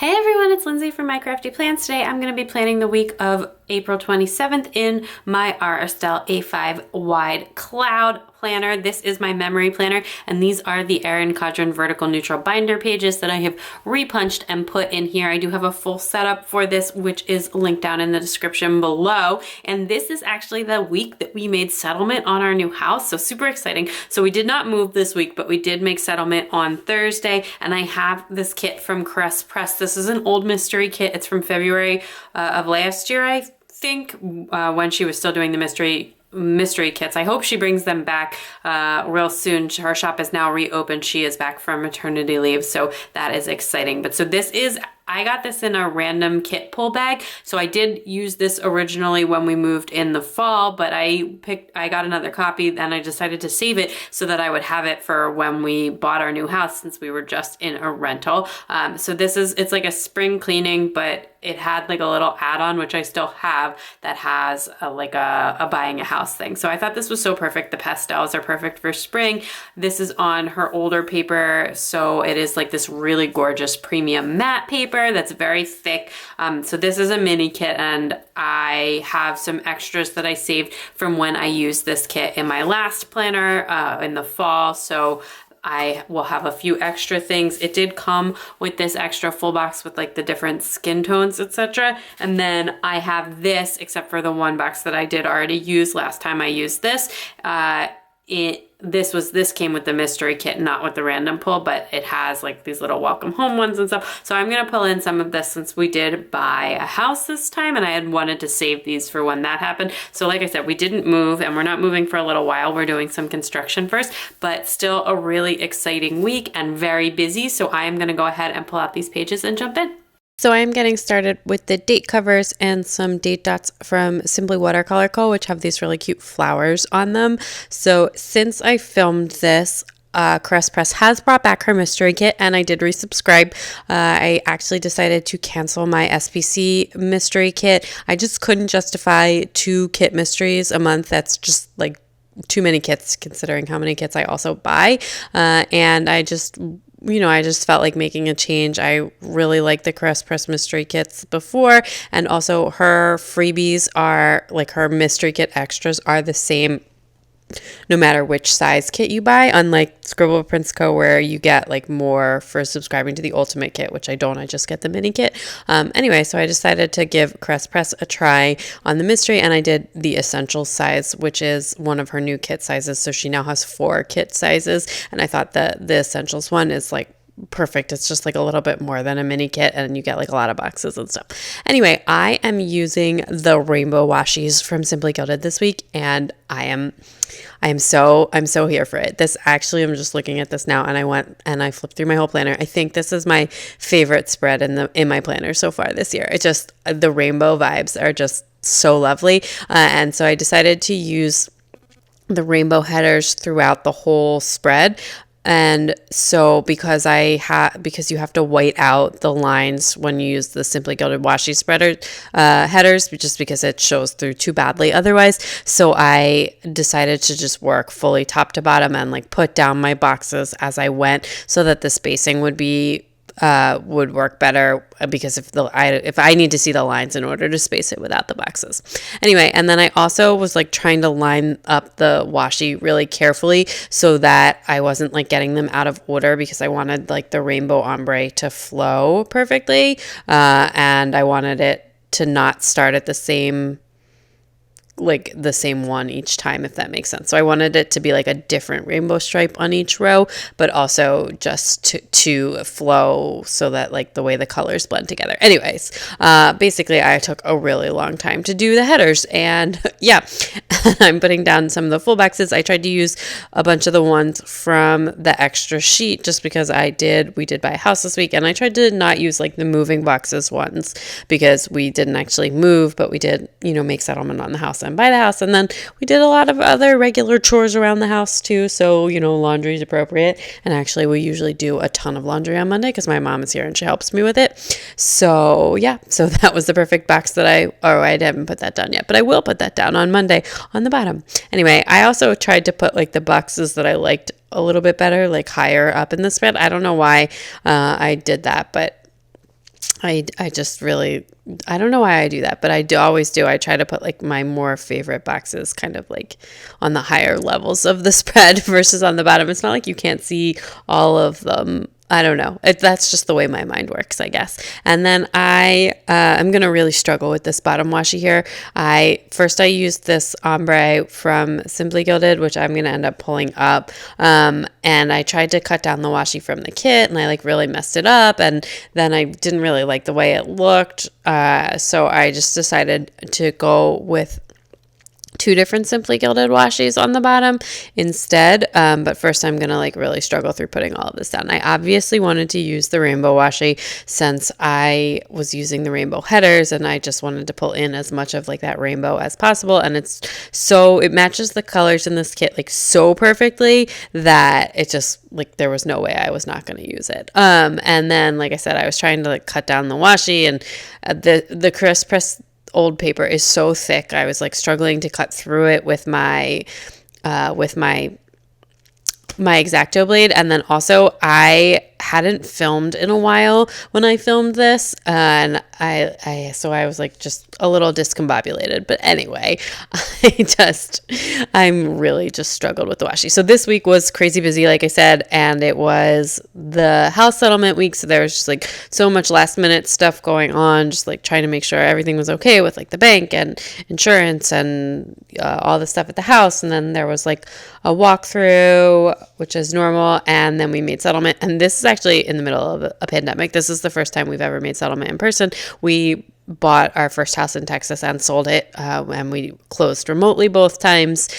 Hey everyone, it's Lindsay from My Crafty Plans. Today I'm going to be planning the week of April 27th in my Aura Estelle A5 wide cloud planner. This is my memory planner, and these are the Erin Condren vertical neutral binder pages that I have repunched and put in here. I do have a full setup for this, which is linked down in the description below. And this is actually the week that we made settlement on our new house, so super exciting. So we did not move this week, but we did make settlement on Thursday, and I have this kit from Crest Press. This is an old mystery kit. It's from February of last year, I think, when she was still doing the mystery kits. I hope she brings them back real soon. Her shop is now reopened. She is back from maternity leave, so that is exciting. But so this is, I got this in a random kit pull bag. So I did use this originally when we moved in the fall, but I got another copy and I decided to save it so that I would have it for when we bought our new house, since we were just in a rental. So this is, it's like a spring cleaning, but it had like a little add-on, which I still have, that has like a buying a house thing. So I thought this was so perfect. The pastels are perfect for spring. This is on her older paper. So it is like this really gorgeous premium matte paper that's very thick. So this is a mini kit, and I have some extras that I saved from when I used this kit in my last planner in the fall. So I will have a few extra things. It did come with this extra full box with like the different skin tones, etc. And then I have this, except for the one box that I did already use last time I used this. This came with the mystery kit, not with the random pull, but it has like these little welcome home ones and stuff. So I'm gonna pull in some of this since we did buy a house this time, and I had wanted to save these for when that happened. So like I said, we didn't move, and we're not moving for a little while. We're doing some construction first, but still a really exciting week and very busy. So I am gonna go ahead and pull out these pages and jump in. So I'm getting started with the date covers and some date dots from Simply Watercolor Co., which have these really cute flowers on them. So since I filmed this, Crest Press has brought back her mystery kit, and I did resubscribe. I actually decided to cancel my SPC mystery kit. I just couldn't justify 2 kit mysteries a month. That's just like too many kits considering how many kits I also buy. And I just felt like making a change. I really like the Crest Press mystery kits before, and also her freebies are, like her mystery kit extras are the same no matter which size kit you buy, unlike Scribble Prints Co., where you get like more for subscribing to the ultimate kit, which I don't. I just get the mini kit. Anyway, so I decided to give Crest Press a try on the mystery, and I did the essential size, which is one of her new kit sizes. So she now has 4 kit sizes, and I thought that the essentials one is like perfect. It's just like a little bit more than a mini kit, and you get like a lot of boxes and stuff. Anyway, I am using the rainbow washies from Simply Gilded this week, and I'm so here for it. This actually, I'm just looking at this now, and I went and I flipped through my whole planner. I think this is my favorite spread in my planner so far this year. It's just, the rainbow vibes are just so lovely, and so I decided to use the rainbow headers throughout the whole spread. And so because you have to white out the lines when you use the Simply Gilded washi spreader headers, just because it shows through too badly otherwise. So I decided to just work fully top to bottom and like put down my boxes as I went, so that the spacing would work better, because if I need to see the lines in order to space it without the boxes. Anyway, and then I also was like trying to line up the washi really carefully so that I wasn't like getting them out of order, because I wanted like the rainbow ombre to flow perfectly, and I wanted it to not start at the same one each time, if that makes sense. So I wanted it to be like a different rainbow stripe on each row, but also just to flow so that like the way the colors blend together. Anyways, basically I took a really long time to do the headers, and yeah, I'm putting down some of the full boxes. I tried to use a bunch of the ones from the extra sheet, just because we did buy a house this week, and I tried to not use like the moving boxes ones, because we didn't actually move, but we did, make settlement on the house and buy the house, and then we did a lot of other regular chores around the house too, so laundry is appropriate. And actually we usually do a ton of laundry on Monday because my mom is here and she helps me with it. So yeah, so that was the perfect box that I haven't put that down yet, but I will put that down on Monday on the bottom. Anyway, I also tried to put like the boxes that I liked a little bit better, like higher up in the spread. I don't know why I did that, but I just really, I don't know why I do that, but I do always do. I try to put like my more favorite boxes kind of like on the higher levels of the spread versus on the bottom. It's not like you can't see all of them. I don't know. That's just the way my mind works, I guess. And then I'm going to really struggle with this bottom washi here. I used this ombre from Simply Gilded, which I'm going to end up pulling up. And I tried to cut down the washi from the kit, and I like really messed it up. And then I didn't really like the way it looked. So I just decided to go with 2 different Simply Gilded washes on the bottom instead. But first I'm going to like really struggle through putting all of this down. I obviously wanted to use the rainbow washi since I was using the rainbow headers, and I just wanted to pull in as much of like that rainbow as possible. And it matches the colors in this kit like so perfectly that it just like there was no way I was not going to use it. And then like I said, I was trying to like cut down the washi, and the crisp press old paper is so thick. I was like struggling to cut through it with my X-Acto blade. And then also I hadn't filmed in a while when I filmed this, and so I was like just a little discombobulated. But anyway, I'm really just struggled with the washi. So this week was crazy busy, like I said, and it was the house settlement week, so there was just like so much last minute stuff going on, just like trying to make sure everything was okay with like the bank and insurance and all the stuff at the house. And then there was like a walkthrough, which is normal, and then we made settlement. And this is actually in the middle of a pandemic. This is the first time we've ever made settlement in person. We bought our first house in Texas and sold it, and we closed remotely both times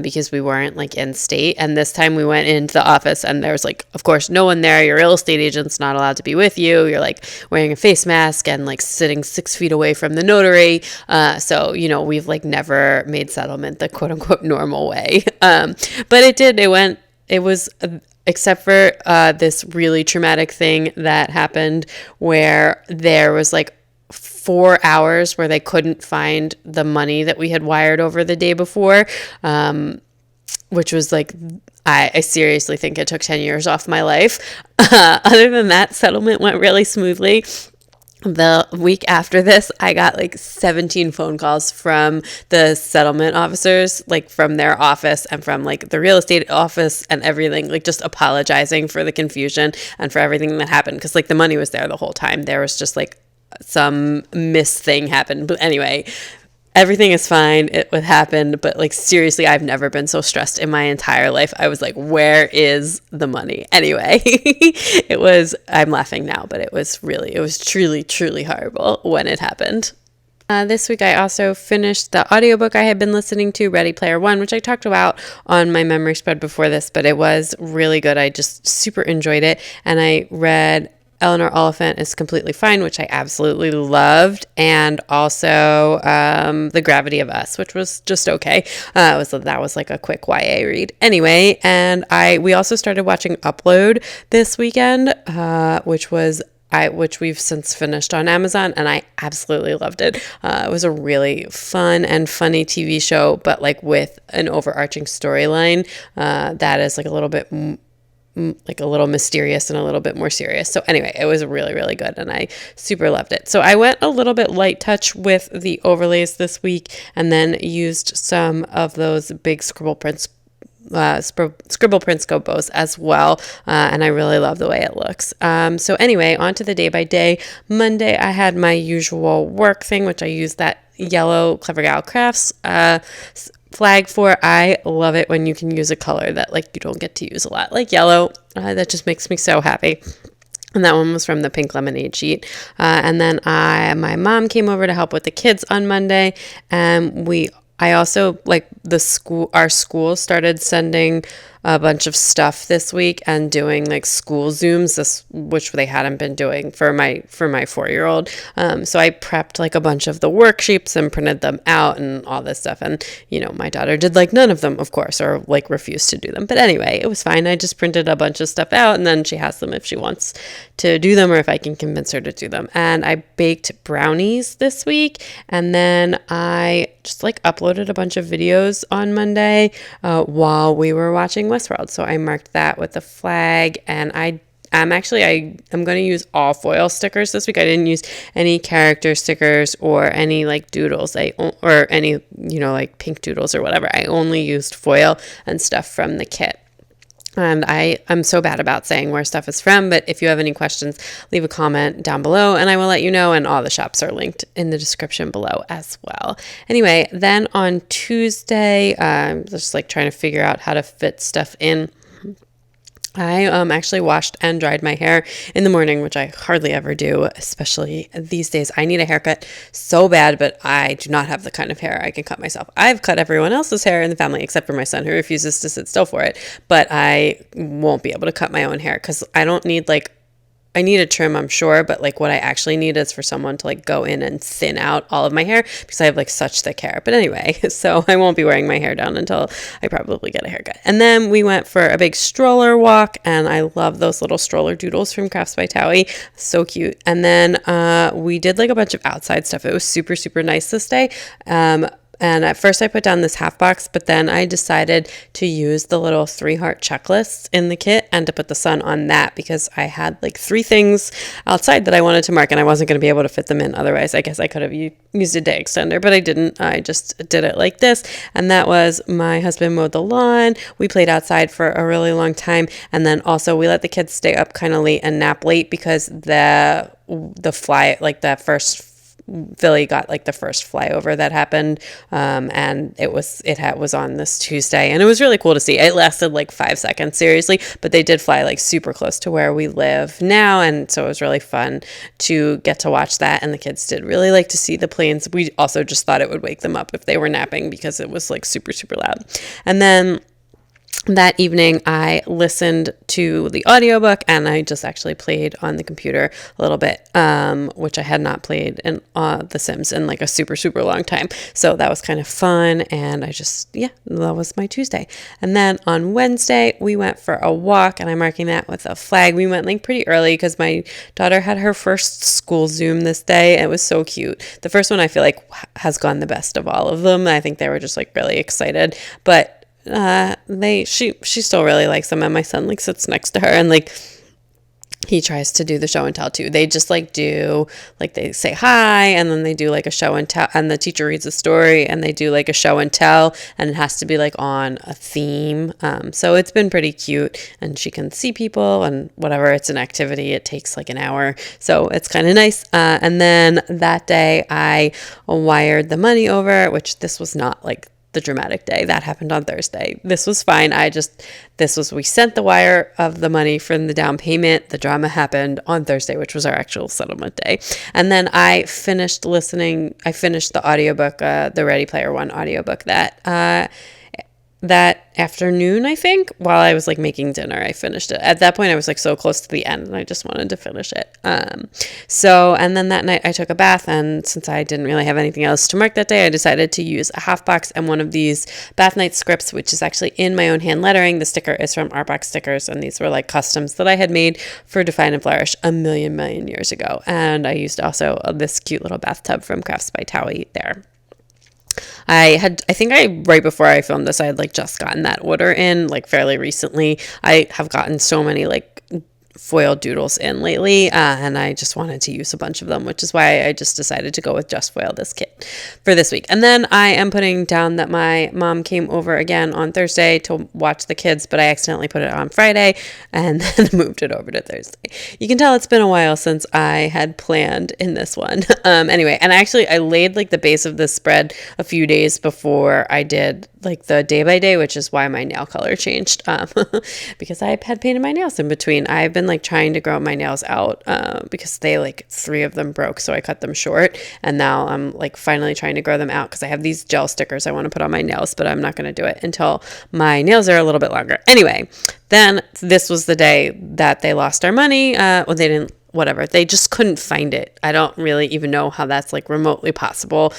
because we weren't like in state. And this time we went into the office, and there was like, of course, no one there. Your real estate agent's not allowed to be with you. You're like wearing a face mask and like sitting 6 feet away from the notary. So we've like never made settlement the quote unquote normal way. But it was except for this really traumatic thing that happened where there was like 4 hours where they couldn't find the money that we had wired over the day before, which was like, I seriously think it took 10 years off my life. Other than that, settlement went really smoothly. The week after this, I got like 17 phone calls from the settlement officers, like from their office and from like the real estate office and everything, like just apologizing for the confusion and for everything that happened. Because like the money was there the whole time. There was just like some miss thing happened. But anyway, everything is fine. It would happen. But like seriously, I've never been so stressed in my entire life. I was like, where is the money? Anyway, I'm laughing now, but it was truly, truly horrible when it happened. This week I also finished the audiobook I had been listening to, Ready Player One, which I talked about on my memory spread before this, but it was really good. I just super enjoyed it. And I read Eleanor Oliphant is Completely Fine, which I absolutely loved, and also The Gravity of Us, which was just okay. That was like a quick YA read. Anyway, and we also started watching Upload this weekend, which we've since finished on Amazon, and I absolutely loved it. It was a really fun and funny TV show, but like with an overarching storyline that is like a little bit like a little mysterious and a little bit more serious. So anyway, it was really, really good, and I super loved it. So I went a little bit light touch with the overlays this week, and then used some of those big scribble print scope bows as well, and I really love the way it looks. So anyway, on to the day by day. Monday I had my usual work thing, which I used that yellow Clever Gal Crafts flag for. I love it when you can use a color that like you don't get to use a lot, like yellow. That just makes me so happy. And that one was from the Pink Lemonade sheet. And then my mom came over to help with the kids on Monday, and I also like our school started sending a bunch of stuff this week and doing like school Zooms, which they hadn't been doing for my 4-year-old. So I prepped like a bunch of the worksheets and printed them out and all this stuff. And, my daughter did like none of them, of course, or like refused to do them. But anyway, it was fine. I just printed a bunch of stuff out, and then she has them if she wants to do them or if I can convince her to do them. And I baked brownies this week, and then I just like uploaded a bunch of videos on Monday while we were watching Westworld. So I marked that with a flag, and I I'm going to use all foil stickers this week. I didn't use any character stickers or any like doodles, or any, like pink doodles or whatever. I only used foil and stuff from the kit. And I'm so bad about saying where stuff is from, but if you have any questions, leave a comment down below and I will let you know, and all the shops are linked in the description below as well. Anyway, then on Tuesday, just like trying to figure out how to fit stuff in. I actually washed and dried my hair in the morning, which I hardly ever do, especially these days. I need a haircut so bad, but I do not have the kind of hair I can cut myself. I've cut everyone else's hair in the family except for my son, who refuses to sit still for it, but I won't be able to cut my own hair because I don't need I need a trim, I'm sure, but like what I actually need is for someone to like go in and thin out all of my hair because I have like such thick hair. But anyway, so I won't be wearing my hair down until I probably get a haircut. And then we went for a big stroller walk, and I love those little stroller doodles from Crafts by Towie. So cute. And then we did like a bunch of outside stuff. It was super, super nice this day. And at first I put down this half box, but then I decided to use the little 3-heart checklists in the kit and to put the sun on that because I had like 3 things outside that I wanted to mark and I wasn't going to be able to fit them in. Otherwise, I guess I could have used a day extender, but I didn't. I just did it like this. And that was my husband mowed the lawn. We played outside for a really long time. And then also we let the kids stay up kind of late and nap late because the fly, like the first Philly got like the first flyover that happened, and it was on this Tuesday, and it was really cool to see. It lasted like 5 seconds, seriously, but they did fly like super close to where we live now, and so it was really fun to get to watch that. And the kids did really like to see the planes. We also just thought it would wake them up if they were napping because it was like super, super loud. And then that evening I listened to the audiobook and I just actually played on the computer a little bit, which I had not played in The Sims in like a super, super long time. So that was kind of fun. And that was my Tuesday. And then on Wednesday we went for a walk, and I'm marking that with a flag. We went like pretty early because my daughter had her first school Zoom this day. It was so cute. The first one I feel like has gone the best of all of them. I think they were just like really excited, but she still really likes them, and my son like sits next to her and like he tries to do the show and tell too. They just like do like they say hi and then they do like a show and tell, and the teacher reads a story and they do like a show and tell, and it has to be like on a theme. So it's been pretty cute, and she can see people and whatever. It's an activity. It takes like an hour, so it's kind of nice. And then that day I wired the money over, which this was not like the dramatic day. That happened on Thursday. This was fine. We sent the wire of the money from the down payment. The drama happened on Thursday, which was our actual settlement day. And then I finished the audiobook, the Ready Player One audiobook that afternoon, I think, while I was like making dinner. I finished it. At that point, I was like so close to the end and I just wanted to finish it. And then that night I took a bath, and since I didn't really have anything else to mark that day, I decided to use a half box and one of these Bath Night scripts, which is actually in my own hand lettering. The sticker is from Artbox Stickers, and these were like customs that I had made for Define and Flourish a million years ago. And I used also this cute little bathtub from Crafts by Towie there. Right before I filmed this, I had like just gotten that order in like fairly recently. I have gotten so many like foil doodles in lately, and I just wanted to use a bunch of them, which is why I just decided to go with just foil this kit for this week. And then I am putting down that my mom came over again on Thursday to watch the kids, but I accidentally put it on Friday and then moved it over to Thursday. You can tell it's been a while since I had planned in this one. Anyway, and I laid like the base of this spread a few days before I did like the day by day, which is why my nail color changed, because I had painted my nails in between. I've been like trying to grow my nails out because they like 3 of them broke, so I cut them short, and now I'm like finally trying to grow them out because I have these gel stickers I want to put on my nails, but I'm not going to do it until my nails are a little bit longer. Anyway, then this was the day that they lost our money. Well, they didn't, whatever, they just couldn't find it. I don't really even know how that's like remotely possible.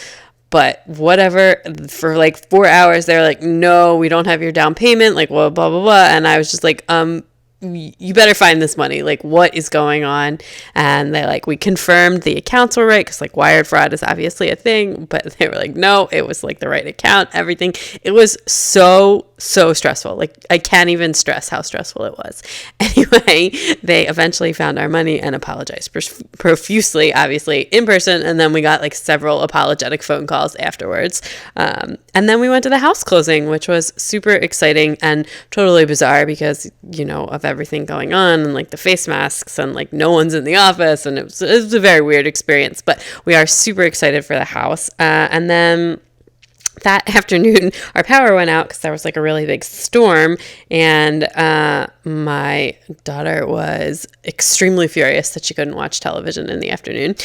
But whatever, for like 4 hours, they're like, no, we don't have your down payment, like, well, blah, blah, blah. And I was just like, you better find this money. Like, what is going on? And they like, we confirmed the accounts were right, because like wired fraud is obviously a thing. But they were like, no, it was like the right account, everything. It was so stressful. Like, I can't even stress how stressful it was. Anyway, they eventually found our money and apologized profusely, obviously, in person. And then we got like several apologetic phone calls afterwards. And then we went to the house closing, which was super exciting and totally bizarre because, you know, of everything going on and like the face masks and like no one's in the office. And it was a very weird experience, but we are super excited for the house. And then that afternoon, our power went out because there was like a really big storm, and my daughter was extremely furious that she couldn't watch television in the afternoon.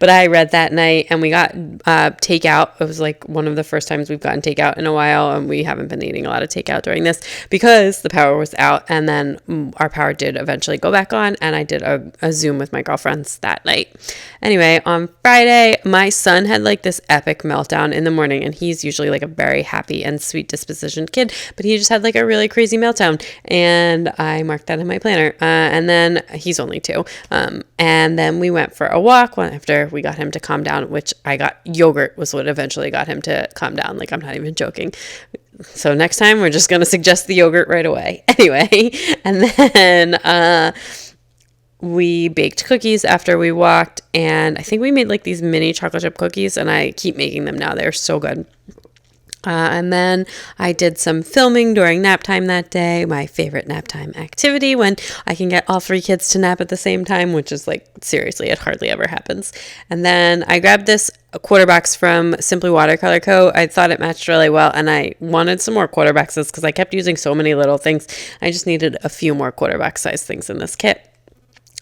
But I read that night, and we got takeout. It was like one of the first times we've gotten takeout in a while, and we haven't been eating a lot of takeout during this because the power was out. And then our power did eventually go back on, and I did a Zoom with my girlfriends that night. Anyway, on Friday, my son had like this epic meltdown in the morning, and he's usually like a very happy and sweet dispositioned kid, but he just had like a really crazy meltdown, and I marked that in my planner. And then he's only 2. And then we went for a walk after we got him to calm down, which I got yogurt was what eventually got him to calm down. Like, I'm not even joking. So next time we're just going to suggest the yogurt right away. Anyway, and then we baked cookies after we walked, and I think we made like these mini chocolate chip cookies, and I keep making them now. They're so good. And then I did some filming during nap time that day, my favorite nap time activity when I can get all 3 kids to nap at the same time, which is like, seriously, it hardly ever happens. And then I grabbed this quarter box from Simply Watercolor Co. I thought it matched really well, and I wanted some more quarter boxes because I kept using so many little things. I just needed a few more quarter box size things in this kit.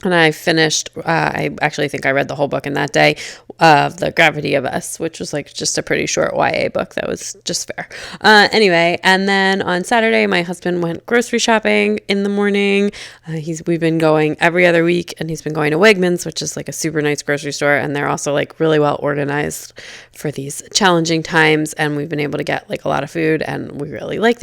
And I finished, I actually think I read the whole book in that day, of The Gravity of Us, which was like just a pretty short YA book that was just fair. Anyway, and then on Saturday, my husband went grocery shopping in the morning. We've been going every other week, and he's been going to Wegmans, which is like a super nice grocery store, and they're also like really well organized for these challenging times. And we've been able to get like a lot of food, and we really like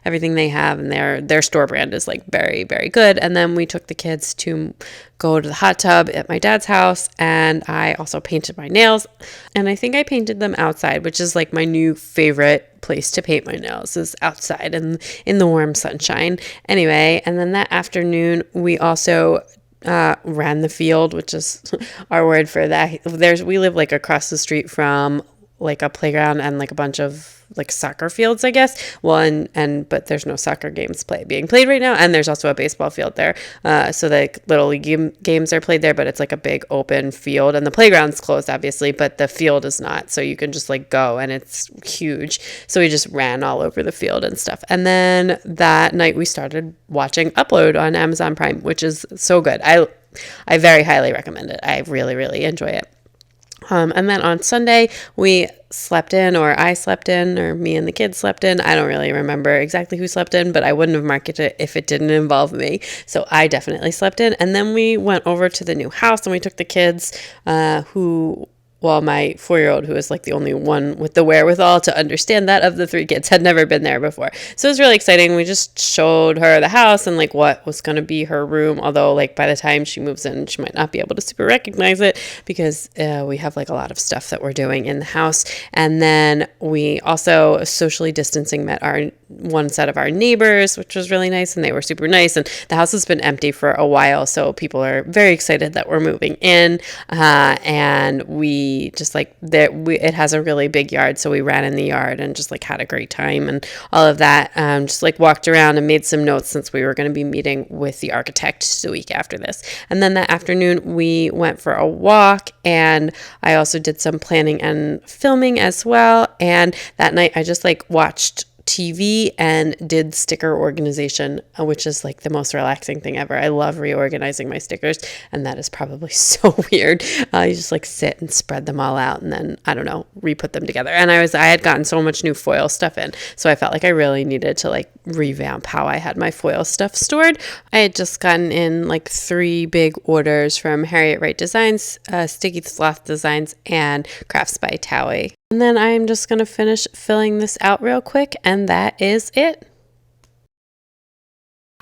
everything they have, and their store brand is like very, very good. And then we took the kids to go to the hot tub at my dad's house, and I also painted my nails, and I think I painted them outside, which is like my new favorite place to paint my nails, is outside and in the warm sunshine. Anyway, and then that afternoon we also ran the field, which is our word for that. We live like across the street from like a playground and like a bunch of like soccer fields, I guess. Well, but there's no soccer games being played right now, and there's also a baseball field there. So the little league games are played there, but it's like a big open field, and the playground's closed, obviously, but the field is not. So you can just like go, and it's huge. So we just ran all over the field and stuff. And then that night we started watching Upload on Amazon Prime, which is so good. I very highly recommend it. I really, really enjoy it. And then on Sunday, we slept in, or I slept in, or me and the kids slept in. I don't really remember exactly who slept in, but I wouldn't have marked it if it didn't involve me. So I definitely slept in. And then we went over to the new house, and we took the kids my 4-year-old, who is like the only one with the wherewithal to understand that of the 3 kids, had never been there before. So it was really exciting. We just showed her the house and like what was going to be her room. Although like by the time she moves in, she might not be able to super recognize it because we have like a lot of stuff that we're doing in the house. And then we also socially distancing met one set of our neighbors, which was really nice, and they were super nice. And the house has been empty for a while, so people are very excited that we're moving in. And we just like it has a really big yard, so we ran in the yard and just like had a great time and all of that. Just like walked around and made some notes since we were going to be meeting with the architect the week after this. And then that afternoon we went for a walk, and I also did some planning and filming as well. And that night I just like watched TV and did sticker organization, which is like the most relaxing thing ever. I love reorganizing my stickers, and that is probably so weird. You just like sit and spread them all out, and then I don't know, re-put them together. And I had gotten so much new foil stuff in, so I felt like I really needed to like revamp how I had my foil stuff stored. I had just gotten in like 3 big orders from Harriet Wright Designs, Sticky Sloth Designs, and Crafts by Towie. And then I'm just going to finish filling this out real quick, and that is it.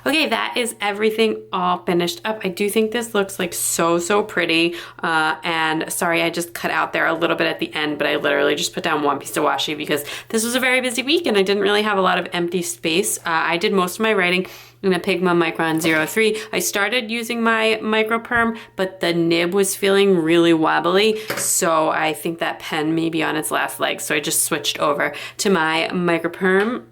Okay, that is everything all finished up. I do think this looks like so pretty. And sorry, I just cut out there a little bit at the end, but I literally just put down one piece of washi because this was a very busy week and I didn't really have a lot of empty space. I did most of my writing in a Pigma Micron 03. I started using my micro perm, but the nib was feeling really wobbly, so I think that pen may be on its last leg, so I just switched over to my micro perm.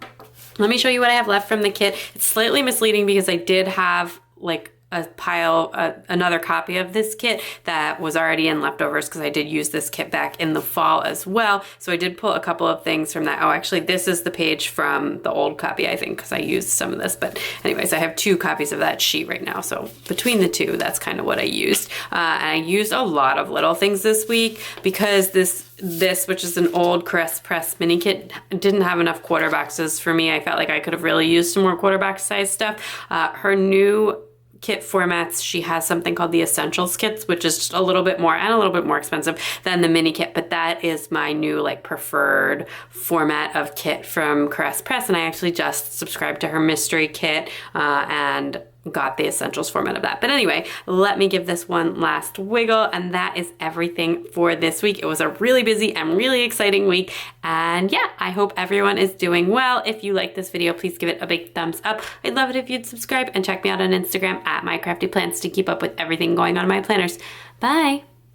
Let me show you what I have left from the kit. It's slightly misleading because I did have like a pile, another copy of this kit that was already in leftovers because I did use this kit back in the fall as well. So I did pull a couple of things from that. Oh, actually, this is the page from the old copy, I think, because I used some of this. But anyways, I have 2 copies of that sheet right now. So between the 2, that's kind of what I used. And I used a lot of little things this week because this, which is an old Caress Press mini kit, didn't have enough quarter boxes for me. I felt like I could have really used some more quarter box size stuff. Her new kit formats, she has something called the Essentials kits, which is just a little bit more and a little bit more expensive than the mini kit, but that is my new like preferred format of kit from Caress Press, and I actually just subscribed to her mystery kit and got the Essentials format of that. But anyway, let me give this one last wiggle, and that is everything for this week. It was a really busy and really exciting week, and yeah, I hope everyone is doing well. If you like this video, please give it a big thumbs up. I'd love it if you'd subscribe and check me out on Instagram at mycraftyplants to keep up with everything going on in my planners. Bye!